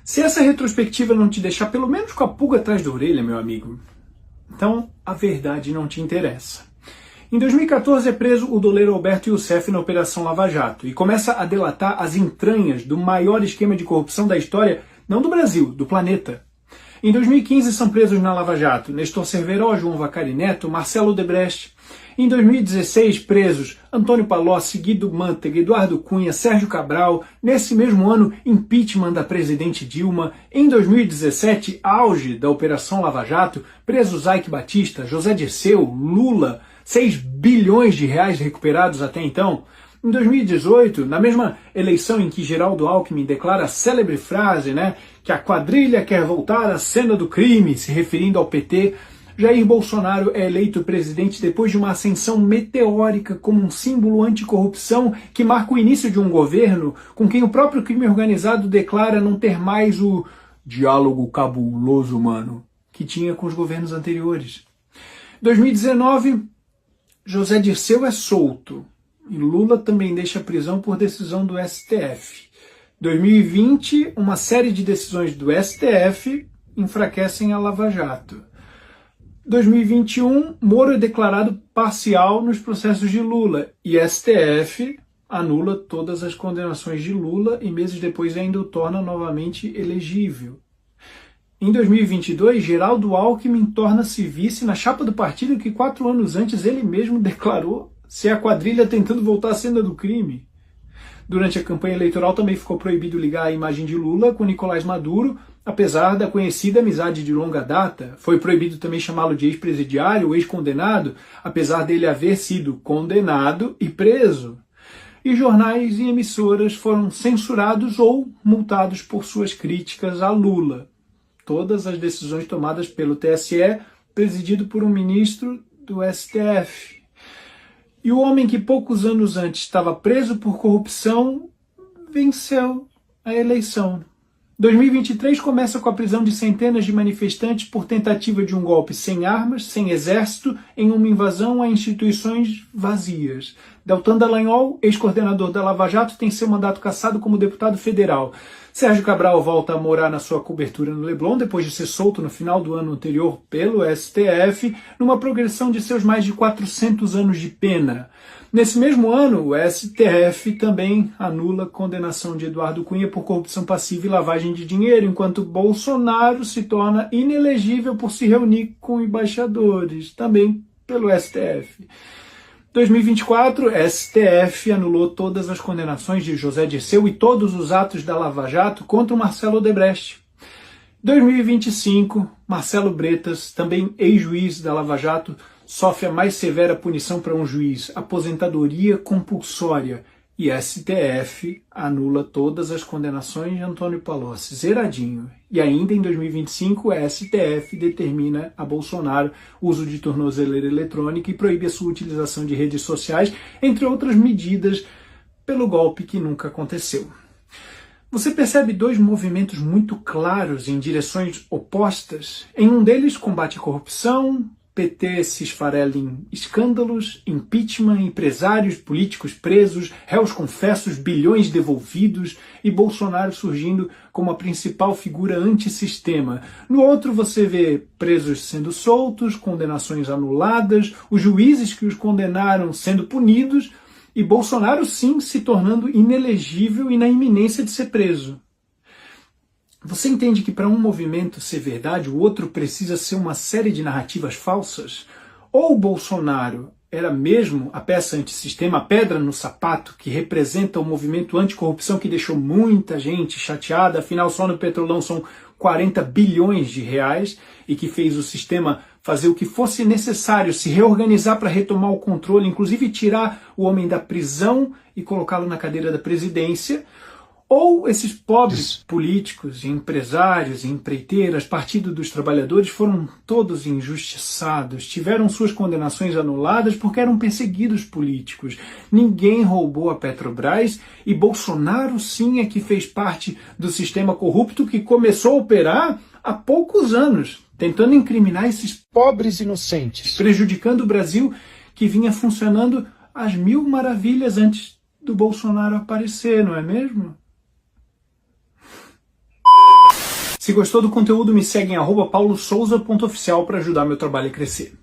Se essa retrospectiva não te deixar pelo menos com a pulga atrás da orelha, meu amigo, então a verdade não te interessa. Em 2014 é preso o doleiro Alberto Youssef na Operação Lava Jato e começa a delatar as entranhas do maior esquema de corrupção da história, não do Brasil, do planeta. Em 2015 são presos na Lava Jato Nestor Cerveró, João Vacari Neto, Marcelo Odebrecht. Em 2016 presos Antônio Palocci, Guido Mantega, Eduardo Cunha, Sérgio Cabral. Nesse mesmo ano, impeachment da presidente Dilma. Em 2017, auge da Operação Lava Jato, presos Eike Batista, José Dirceu, Lula, 6 bilhões de reais recuperados até então. Em 2018, na mesma eleição em que Geraldo Alckmin declara a célebre frase, que a quadrilha quer voltar à cena do crime, se referindo ao PT, Jair Bolsonaro é eleito presidente depois de uma ascensão meteórica como um símbolo anticorrupção que marca o início de um governo com quem o próprio crime organizado declara não ter mais o diálogo cabuloso humano que tinha com os governos anteriores. 2019, José Dirceu é solto. E Lula também deixa a prisão por decisão do STF. 2020, uma série de decisões do STF enfraquecem a Lava Jato. 2021, Moro é declarado parcial nos processos de Lula e STF anula todas as condenações de Lula e meses depois ainda o torna novamente elegível. Em 2022, Geraldo Alckmin torna-se vice na chapa do partido que 4 anos antes ele mesmo declarou ser a quadrilha tentando voltar à cena do crime. Durante a campanha eleitoral também ficou proibido ligar a imagem de Lula com Nicolás Maduro, apesar da conhecida amizade de longa data. Foi proibido também chamá-lo de ex-presidiário ou ex-condenado, apesar dele haver sido condenado e preso. E jornais e emissoras foram censurados ou multados por suas críticas a Lula. Todas as decisões tomadas pelo TSE, presidido por um ministro do STF. E o homem que poucos anos antes estava preso por corrupção venceu a eleição. 2023 começa com a prisão de centenas de manifestantes por tentativa de um golpe sem armas, sem exército, em uma invasão a instituições vazias. Deltan Dallagnol, ex-coordenador da Lava Jato, tem seu mandato cassado como deputado federal. Sérgio Cabral volta a morar na sua cobertura no Leblon, depois de ser solto no final do ano anterior pelo STF, numa progressão de seus mais de 400 anos de pena. Nesse mesmo ano, o STF também anula a condenação de Eduardo Cunha por corrupção passiva e lavagem de dinheiro, enquanto Bolsonaro se torna inelegível por se reunir com embaixadores, também pelo STF. 2024, STF anulou todas as condenações de José Dirceu e todos os atos da Lava Jato contra o Marcelo Odebrecht. 2025, Marcelo Bretas, também ex-juiz da Lava Jato, sofre a mais severa punição para um juiz, aposentadoria compulsória, e STF anula todas as condenações de Antônio Palocci, zeradinho. E ainda em 2025, a STF determina a Bolsonaro o uso de tornozeleira eletrônica e proíbe a sua utilização de redes sociais, entre outras medidas, pelo golpe que nunca aconteceu. Você percebe 2 movimentos muito claros em direções opostas? Em um deles, combate à corrupção, PT se esfarela em escândalos, impeachment, empresários políticos presos, réus confessos, bilhões devolvidos e Bolsonaro surgindo como a principal figura antissistema. No outro você vê presos sendo soltos, condenações anuladas, os juízes que os condenaram sendo punidos e Bolsonaro sim se tornando inelegível e na iminência de ser preso. Você entende que para um movimento ser verdade, o outro precisa ser uma série de narrativas falsas? Ou o Bolsonaro era mesmo a peça antissistema, a pedra no sapato, que representa o movimento anticorrupção que deixou muita gente chateada, afinal só no Petrolão são 40 bilhões de reais, e que fez o sistema fazer o que fosse necessário, se reorganizar para retomar o controle, inclusive tirar o homem da prisão e colocá-lo na cadeira da presidência? Ou esses pobres políticos, empresários, empreiteiras, Partido dos Trabalhadores foram todos injustiçados, tiveram suas condenações anuladas porque eram perseguidos políticos. Ninguém roubou a Petrobras e Bolsonaro sim é que fez parte do sistema corrupto que começou a operar há poucos anos, tentando incriminar esses pobres inocentes, prejudicando o Brasil que vinha funcionando às mil maravilhas antes do Bolsonaro aparecer, não é mesmo? Se gostou do conteúdo, me segue em @paulosouza.oficial para ajudar meu trabalho a crescer.